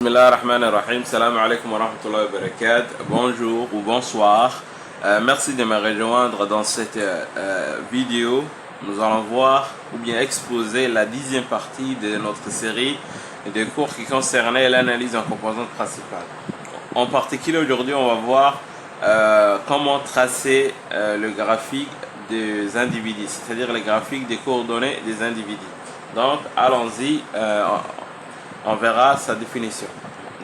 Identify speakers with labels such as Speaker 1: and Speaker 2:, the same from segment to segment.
Speaker 1: Bismillahirrahmanirrahim. Salam alaikum wa rahmatullahi wa barakatuh. Bonjour ou bonsoir. Merci de me rejoindre dans cette vidéo. Nous allons voir ou bien exposer la 10e partie de notre série de cours qui concernait l'analyse en composantes principales. En particulier aujourd'hui, on va voir comment tracer le graphique des individus, c'est-à-dire les graphiques des coordonnées des individus. Donc allons-y, on verra sa définition.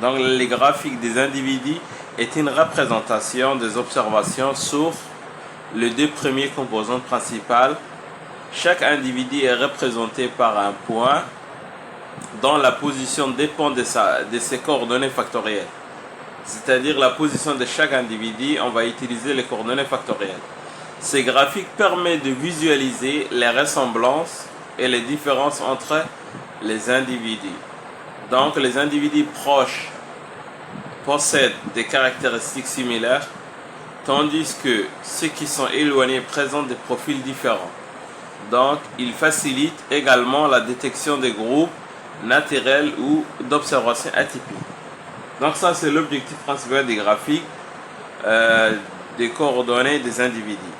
Speaker 1: Donc les graphiques des individus est une représentation des observations sur les deux premiers composantes principales. Chaque individu est représenté par un point dont la position dépend de ses coordonnées factorielles. C'est-à-dire la position de chaque individu, on va utiliser les coordonnées factorielles. Ces graphiques permettent de visualiser les ressemblances et les différences entre les individus. Donc les individus proches possèdent des caractéristiques similaires, tandis que ceux qui sont éloignés présentent des profils différents. Donc ils facilitent également la détection des groupes naturels ou d'observation atypiques. Donc ça c'est l'objectif principal des graphiques des coordonnées des individus.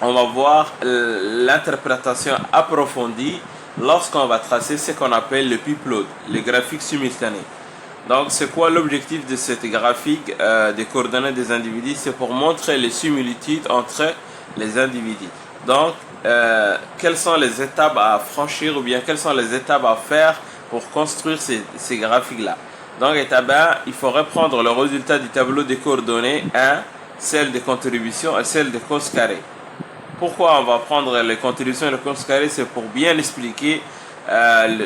Speaker 1: On va voir l'interprétation approfondie lorsqu'on va tracer ce qu'on appelle le p-plot, les graphiques simultanés. Donc c'est quoi l'objectif de cette graphique des coordonnées des individus? C'est pour montrer les similitudes entre les individus. Donc quelles sont les étapes à franchir ou bien quelles sont les étapes à faire pour construire ces graphiques-là? Donc étape 1, il faut reprendre le résultat du tableau des coordonnées 1, celle de contribution et celle de cos carré. Pourquoi on va prendre les contributions et le cos carré? C'est pour bien expliquer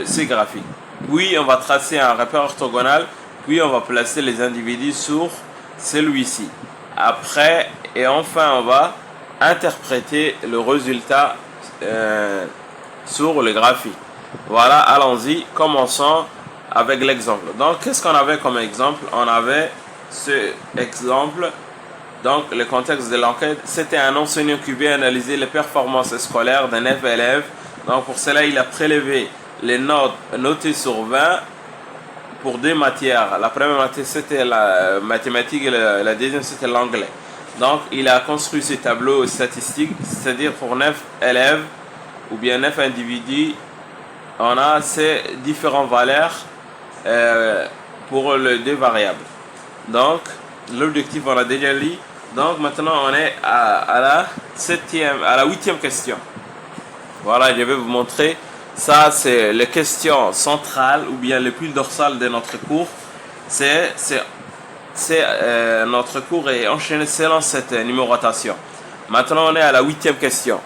Speaker 1: ces graphiques. Puis on va tracer un repère orthogonal, puis on va placer les individus sur celui-ci. Après et enfin on va interpréter le résultat sur le graphique. Voilà, allons-y, commençons avec l'exemple. Donc qu'est-ce qu'on avait comme exemple? On avait ce exemple. Donc le contexte de l'enquête, c'était un enseignant qui veut analyser les performances scolaires d'un élève. Donc pour cela, il a prélevé les notes notées sur 20 pour deux matières. La première matière, c'était la mathématique et la deuxième, c'était l'anglais. Donc il a construit ce tableau statistique, c'est-à-dire pour 9 élèves ou bien 9 individus, on a ces différentes valeurs pour les deux variables. Donc l'objectif, on l'a déjà lu. Donc maintenant on est à la 8e question. Voilà, je vais vous montrer. Ça c'est les questions centrales ou bien le fil dorsal de notre cours. Notre cours est enchaîné selon cette numérotation. Maintenant on est à la 8e question.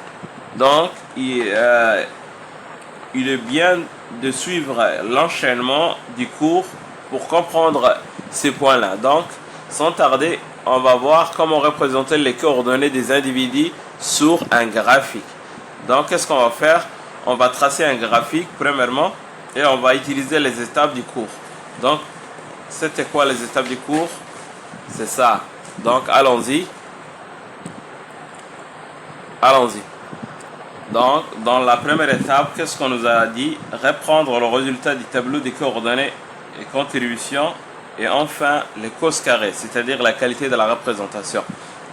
Speaker 1: Donc il est bien de suivre l'enchaînement du cours pour comprendre ces points-là. Donc sans tarder, on va voir comment représenter les coordonnées des individus sur un graphique. Donc qu'est-ce qu'on va faire? On va tracer un graphique premièrement et on va utiliser les étapes du cours. Donc c'était quoi les étapes du cours? C'est ça. Donc allons-y. Donc dans la première étape, qu'est-ce qu'on nous a dit? Reprendre le résultat du tableau des coordonnées et contributions. Et enfin, les cos carrés, c'est-à-dire la qualité de la représentation.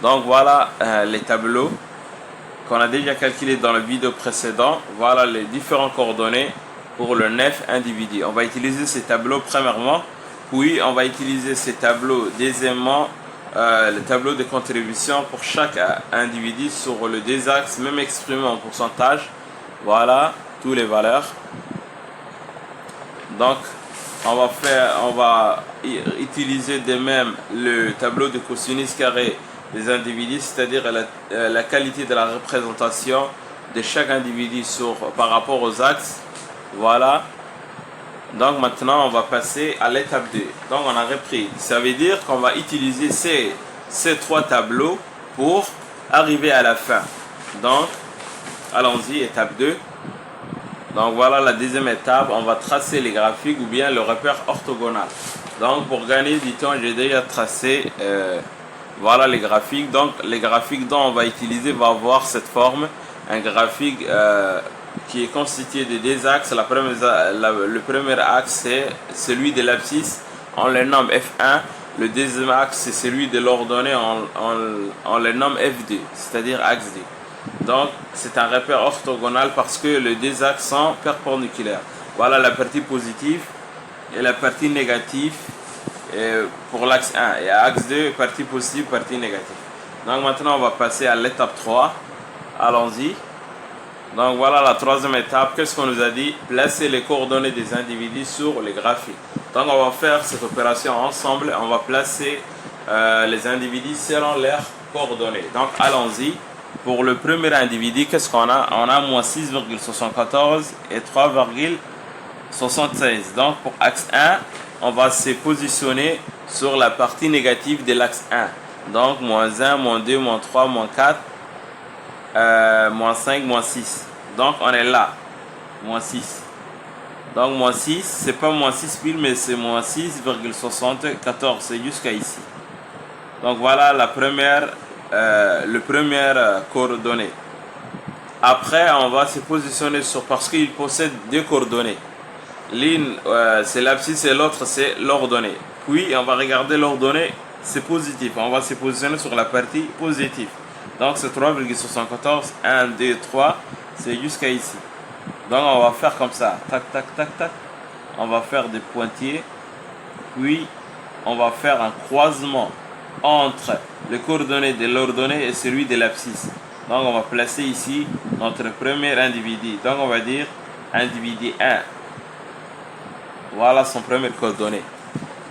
Speaker 1: Donc voilà les tableaux qu'on a déjà calculés dans la vidéo précédente. Voilà les différentes coordonnées pour le 9 individus. On va utiliser ces tableaux premièrement, puis on va utiliser ces tableaux deuxièmement, le tableau de contribution pour chaque individu sur le deux axes, même exprimé en pourcentage. Voilà toutes les valeurs. Donc on va utiliser de même le tableau de cosinus carré des individus, c'est-à-dire la qualité de la représentation de chaque individu par rapport aux axes. Voilà. Donc maintenant on va passer à l'étape 2. Donc on a repris. Ça veut dire qu'on va utiliser ces trois tableaux pour arriver à la fin. Donc allons-y, étape 2. Donc voilà la deuxième étape, on va tracer les graphiques ou bien le repère orthogonal. Donc pour gagner du temps, j'ai déjà tracé voilà les graphiques. Donc les graphiques dont on va utiliser va avoir cette forme, un graphique qui est constitué de deux axes. Le premier axe, c'est celui de l'abscisse, on le nomme F1. Le deuxième axe, c'est celui de l'ordonnée, on le nomme F2, c'est-à-dire axe 2. Donc, c'est un repère orthogonal parce que les deux axes sont perpendiculaires. Voilà la partie positive et la partie négative pour l'axe 1. Et axe 2, partie positive, partie négative. Donc, maintenant, on va passer à l'étape 3. Allons-y. Donc voilà la troisième étape. Qu'est-ce qu'on nous a dit? Placer les coordonnées des individus sur les graphiques. Donc on va faire cette opération ensemble. On va placer les individus selon leurs coordonnées. Donc allons-y. Pour le premier individu, qu'est-ce qu'on a? On a moins 6,74 et 3,76. Donc pour axe 1, on va se positionner sur la partie négative de l'axe 1. Donc moins 1, moins 2, moins 3, moins 4. Moins 5, moins 6. Donc on est là. Moins 6. Donc moins 6, c'est pas moins 6 pile, mais c'est moins 6,74. C'est jusqu'à ici. Donc voilà la première, le premier coordonnée. Après, on va se positionner sur, parce qu'il possède deux coordonnées. L'une, c'est l'abscisse et l'autre, c'est l'ordonnée. Puis, on va regarder l'ordonnée, c'est positif. On va se positionner sur la partie positive. Donc c'est 3,74, 1, 2, 3, c'est jusqu'à ici. Donc on va faire comme ça, tac, tac, tac, tac. On va faire des pointillés, puis on va faire un croisement entre les coordonnées de l'ordonnée et celui de l'abscisse. Donc on va placer ici notre premier individu. Donc on va dire individu 1. Voilà son premier coordonnée.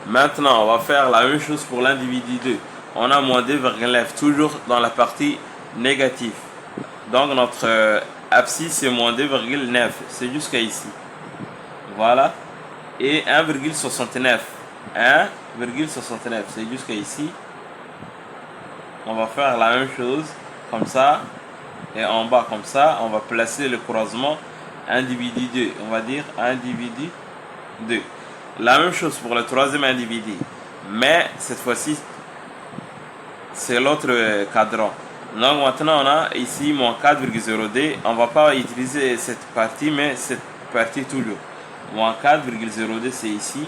Speaker 1: Maintenant on va faire la même chose pour l'individu 2. On a moins 2,9, toujours dans la partie négative. Donc notre abscisse c'est moins 2,9, c'est jusqu'à ici. Voilà. Et 1,69. 1,69, c'est jusqu'à ici. On va faire la même chose, comme ça. Et en bas, comme ça, on va placer le croisement individu 2. On va dire individu 2. La même chose pour le troisième individu. Mais cette fois-ci, c'est l'autre cadran. Donc maintenant on a ici moins 4,02. On va pas utiliser cette partie, mais cette partie toujours. Moins 4,02 c'est ici.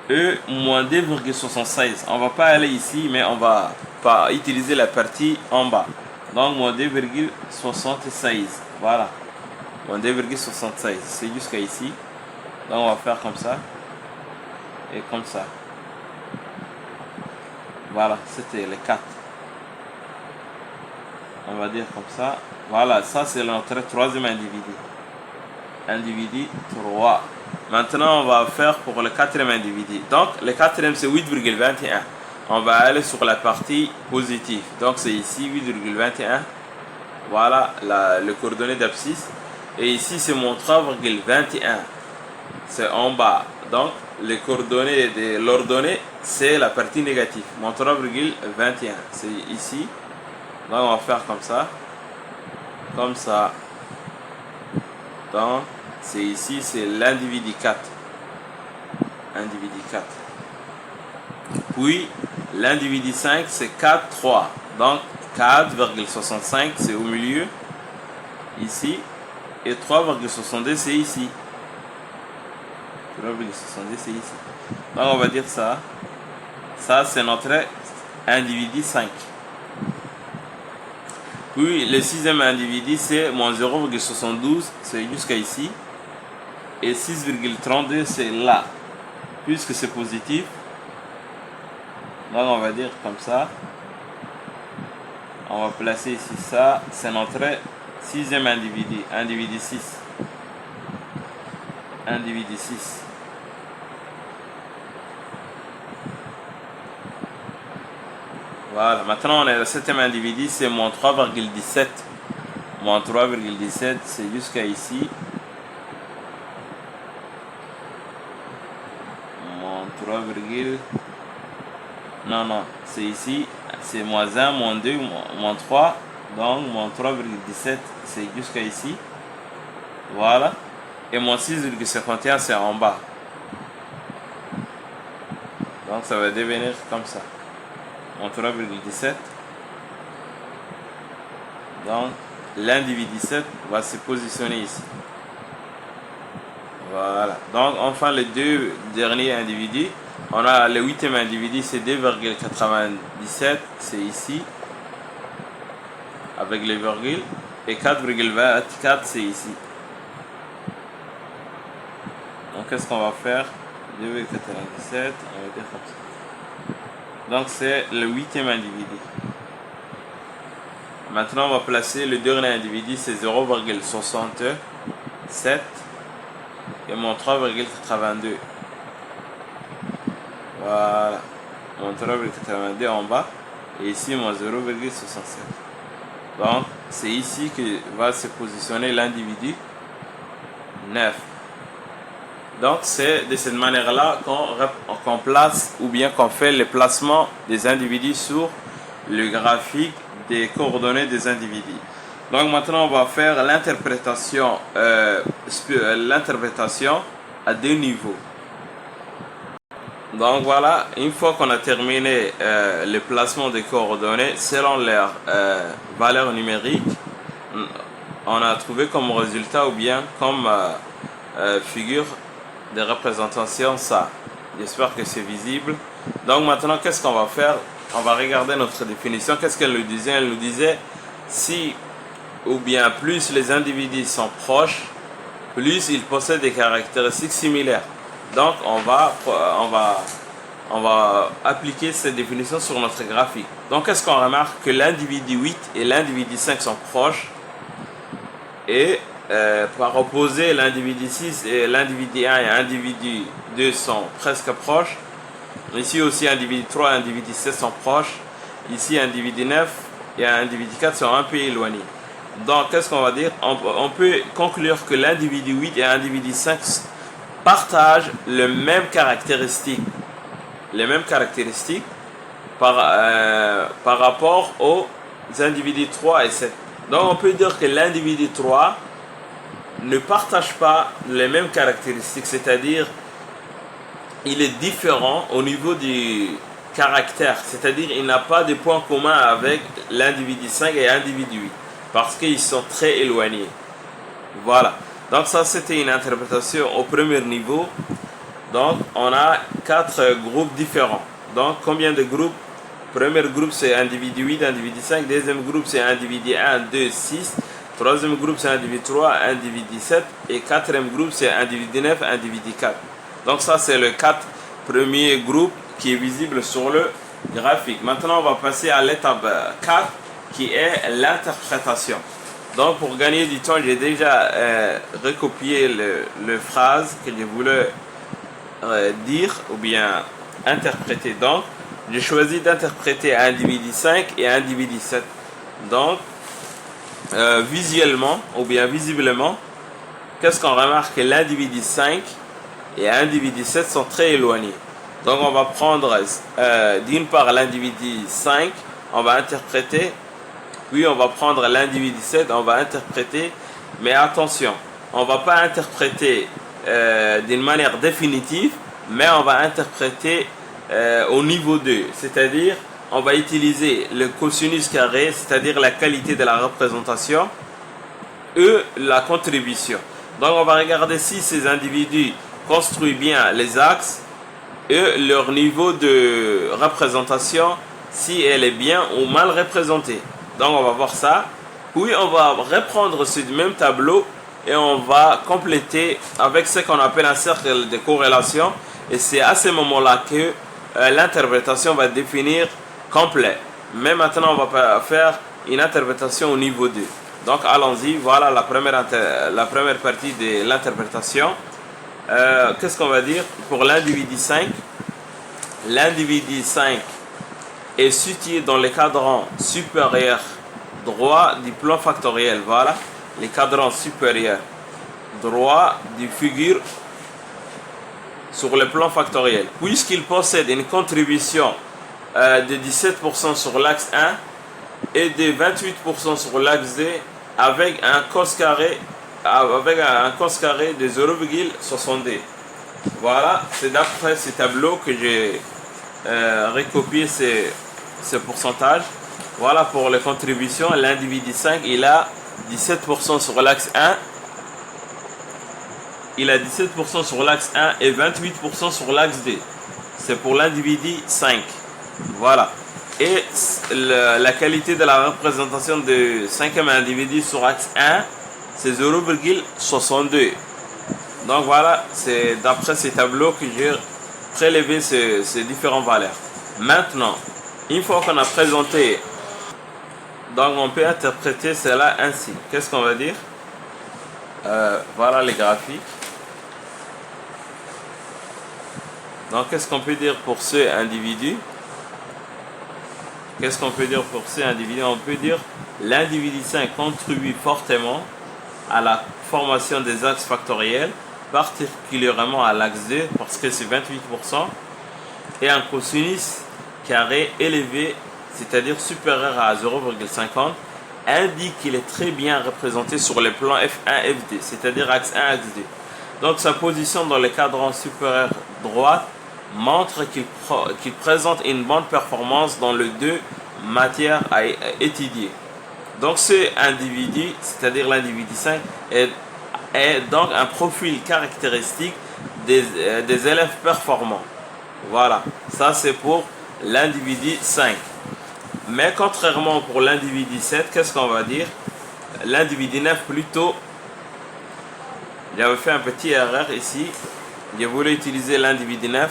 Speaker 1: Et moins 2,76. On va pas aller ici, mais on va pas utiliser la partie en bas. Donc moins 2,76. Voilà. Moins 2,76. C'est jusqu'à ici. Donc on va faire comme ça. Et comme ça. Voilà, c'était les 4. On va dire comme ça. Voilà, ça c'est notre troisième individu. Individu 3. Maintenant, on va faire pour le quatrième individu. Donc, le quatrième c'est 8,21. On va aller sur la partie positive. Donc, c'est ici 8,21. Voilà le coordonnée d'abscisse. Et ici, c'est mon 3,21. C'est en bas. Donc, les coordonnées de l'ordonnée, c'est la partie négative. Mon 3,21. C'est ici. Donc, on va faire comme ça. Comme ça. Donc, c'est ici, c'est l'individu 4. Individu 4. Puis, l'individu 5, c'est 4, 3. Donc, 4,65, c'est au milieu. Ici. Et 3,62, c'est ici. 3,70, c'est ici. Donc, on va dire ça. Ça, c'est notre individu 5. Puis, le sixième individu, c'est moins 0,72, c'est jusqu'à ici. Et 6,32, c'est là. Puisque c'est positif. Donc, on va dire comme ça. On va placer ici ça. C'est notre sixième individu. Individu 6. Individu 6. Voilà, maintenant on est le septième individu, c'est moins 3,17. Moins 3,17, c'est jusqu'à ici. Moins 3, non, c'est ici. C'est moins 1, moins 2, moins 3. Donc moins 3,17, c'est jusqu'à ici. Voilà. Et moins 6,51, c'est en bas. Donc ça va devenir comme ça. Moins 3,17. Donc l'individu 7 va se positionner ici. Voilà. Donc, enfin, les deux derniers individus. On a le 8e individu, c'est 2,97, c'est ici, avec les virgules. Et 4,24, c'est ici. Donc, qu'est-ce qu'on va faire? 2,97, on va dire comme ça. Donc, c'est le 8e individu. Maintenant, on va placer le dernier individu, c'est 0,67 et mon 3,82. Voilà, mon 3,82 en bas et ici mon 0,67. Donc, c'est ici que va se positionner l'individu 9. Donc, c'est de cette manière-là qu'on place ou bien qu'on fait le placement des individus sur le graphique des coordonnées des individus. Donc, maintenant, on va faire l'interprétation à deux niveaux. Donc voilà, une fois qu'on a terminé le placement des coordonnées selon leur valeur numérique, on a trouvé comme résultat ou bien comme figure de représentation ça. J'espère que c'est visible. Donc maintenant, qu'est-ce qu'on va faire? On va regarder notre définition. Qu'est-ce qu'elle nous disait? Elle nous disait si ou bien plus les individus sont proches, plus ils possèdent des caractéristiques similaires. Donc, on va appliquer cette définition sur notre graphique. Donc, qu'est-ce qu'on remarque? Que l'individu 8 et l'individu 5 sont proches. Et par opposé, l'individu 6 et l'individu 1 et l'individu 2 sont presque proches. Ici aussi, individu 3 et individu 7 sont proches. Ici, individu 9 et individu 4 sont un peu éloignés. Donc, qu'est-ce qu'on va dire? On peut conclure que l'individu 8 et l'individu 5 partagent les mêmes caractéristiques par rapport aux individus 3 et 7. Donc on peut dire que l'individu 3 ne partage pas les mêmes caractéristiques, c'est-à-dire il est différent au niveau du caractère, c'est-à-dire il n'a pas de points communs avec l'individu 5 et l'individu 8 parce qu'ils sont très éloignés. Voilà. Donc ça c'était une interprétation au premier niveau. Donc on a 4 groupes différents. Donc combien de groupes? Premier groupe c'est individu 8, individu 5. Deuxième groupe c'est individu 1, 2, 6. Troisième groupe c'est individu 3, individu 7. Et quatrième groupe c'est individu 9, individu 4. Donc ça c'est le 4 premiers groupes qui est visible sur le graphique. Maintenant on va passer à l'étape 4 qui est l'interprétation. Donc pour gagner du temps, j'ai déjà recopié le phrase que je voulais dire ou bien interpréter. Donc j'ai choisi d'interpréter individu 5 et individu 7. Donc visuellement ou bien visiblement, qu'est-ce qu'on remarque? Que l'individu 5 et l'individu 7 sont très éloignés. Donc on va prendre d'une part l'individu 5, on va interpréter. Puis on va prendre l'individu 7, on va interpréter, mais attention, on ne va pas interpréter d'une manière définitive, mais on va interpréter au niveau 2, c'est-à-dire on va utiliser le cosinus carré, c'est-à-dire la qualité de la représentation, et la contribution. Donc on va regarder si ces individus construisent bien les axes et leur niveau de représentation, si elle est bien ou mal représentée. Donc on va voir ça. Puis on va reprendre ce même tableau et on va compléter avec ce qu'on appelle un cercle de corrélation. Et c'est à ce moment-là que l'interprétation va définir complet. Mais maintenant on va faire une interprétation au niveau 2. Donc allons-y, voilà la première partie de l'interprétation. Qu'est-ce qu'on va dire pour l'individu 5? L'individu 5 est situé dans le cadran supérieur droit du plan factoriel. Voilà, les cadrans supérieurs droit du figure sur le plan factoriel. Puisqu'il possède une contribution de 17% sur l'axe 1 et de 28% sur l'axe 2 avec un cos carré de 0,62. Voilà, c'est d'après ce tableau que j'ai recopié ce pourcentage. Voilà pour les contributions. L'individu 5 il a 17% sur l'axe 1. Il a 17% sur l'axe 1 et 28% sur l'axe 2. C'est pour l'individu 5. Voilà. Et la qualité de la représentation du cinquième individu sur l'axe 1, c'est 0,62. Donc voilà, c'est d'après ces tableaux que j'ai prélevé ces différentes valeurs. Maintenant, une fois qu'on a présenté, donc on peut interpréter cela ainsi. Qu'est-ce qu'on va dire? Voilà les graphiques. Donc qu'est-ce qu'on peut dire pour ce individu? Qu'est-ce qu'on peut dire pour ce individu? On peut dire l'individu 5 contribue fortement à la formation des axes factoriels, particulièrement à l'axe 2 parce que c'est 28%, et un cosinus carré élevé, c'est-à-dire supérieur à 0,50, indique qu'il est très bien représenté sur les plans F1 F2, c'est-à-dire axe 1 axe 2. Donc sa position dans le cadran supérieur droit montre qu'il présente une bonne performance dans les deux matières à étudier. Donc ce individu, c'est-à-dire l'individu 5, est donc un profil caractéristique des élèves performants. Voilà, ça c'est pour l'individu 5. Mais contrairement pour l'individu 7, qu'est-ce qu'on va dire? L'individu 9 plutôt, j'avais fait un petit erreur ici. J'ai voulu utiliser l'individu 9,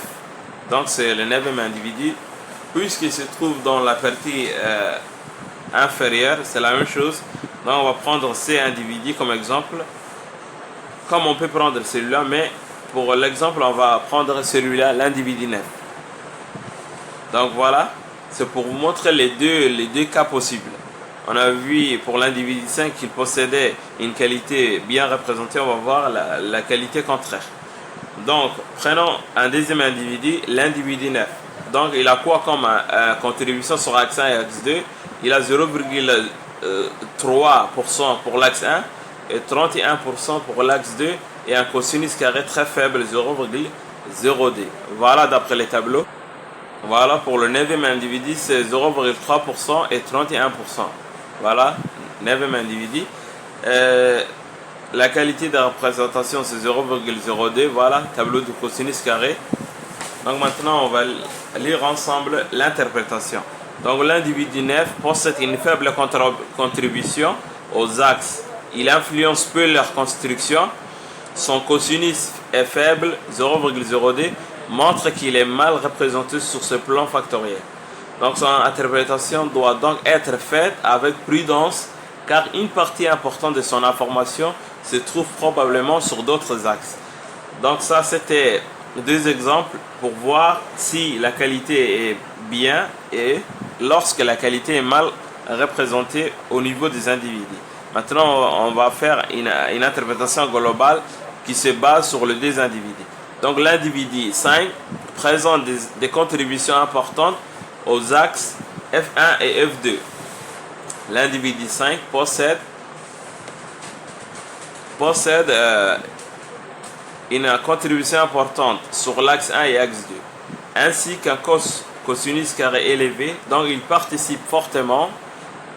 Speaker 1: donc c'est le 9e individu, puisqu'il se trouve dans la partie inférieure, c'est la même chose. Donc on va prendre ces individus comme exemple, comme on peut prendre celui-là, mais pour l'exemple, on va prendre celui-là, l'individu 9. Donc voilà, c'est pour vous montrer les deux cas possibles. On a vu pour l'individu 5 qu'il possédait une qualité bien représentée, on va voir la qualité contraire. Donc, prenons un deuxième individu, l'individu 9. Donc, il a quoi comme contribution sur l'axe 1 et l'axe 2? Il a 0,3% pour l'axe 1 et 31% pour l'axe 2 et un cosinus carré très faible, 0,02. Voilà d'après les tableaux. Voilà, pour le 9e individu, c'est 0,3% et 31%. Voilà, 9e individu. La qualité de représentation, c'est 0,02. Voilà, tableau de cosinus carré. Donc maintenant, on va lire ensemble l'interprétation. Donc l'individu 9 possède une faible contribution aux axes. Il influence peu leur construction. Son cosinus est faible, 0,02, montre qu'il est mal représenté sur ce plan factoriel. Donc son interprétation doit donc être faite avec prudence, car une partie importante de son information se trouve probablement sur d'autres axes. Donc ça, c'était deux exemples pour voir si la qualité est bien et lorsque la qualité est mal représentée au niveau des individus. Maintenant, on va faire une interprétation globale qui se base sur les deux individus. Donc l'individu 5 présente des contributions importantes aux axes F1 et F2. L'individu 5 possède une contribution importante sur l'axe 1 et l'axe 2, ainsi qu'un cosinus carré élevé, donc il participe fortement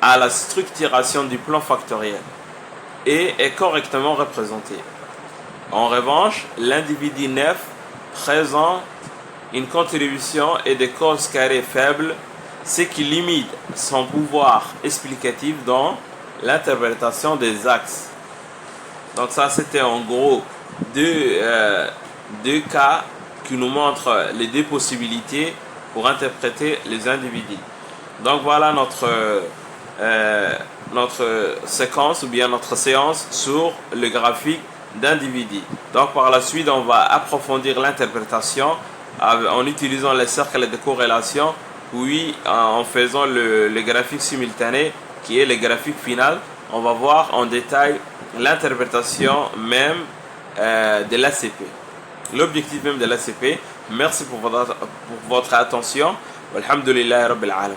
Speaker 1: à la structuration du plan factoriel et est correctement représenté. En revanche, l'individu 9 présente une contribution et des causes carrées faibles, ce qui limite son pouvoir explicatif dans l'interprétation des axes. Donc ça, c'était en gros deux cas qui nous montrent les deux possibilités pour interpréter les individus. Donc voilà notre séquence ou bien notre séance sur le graphique d'individus. Donc par la suite, on va approfondir l'interprétation en utilisant les cercles de corrélation, puis en faisant le graphique simultané qui est le graphique final. On va voir en détail l'interprétation même de l'ACP, l'objectif même de l'ACP. Merci pour votre attention. Alhamdulillah Rabbil Alamin.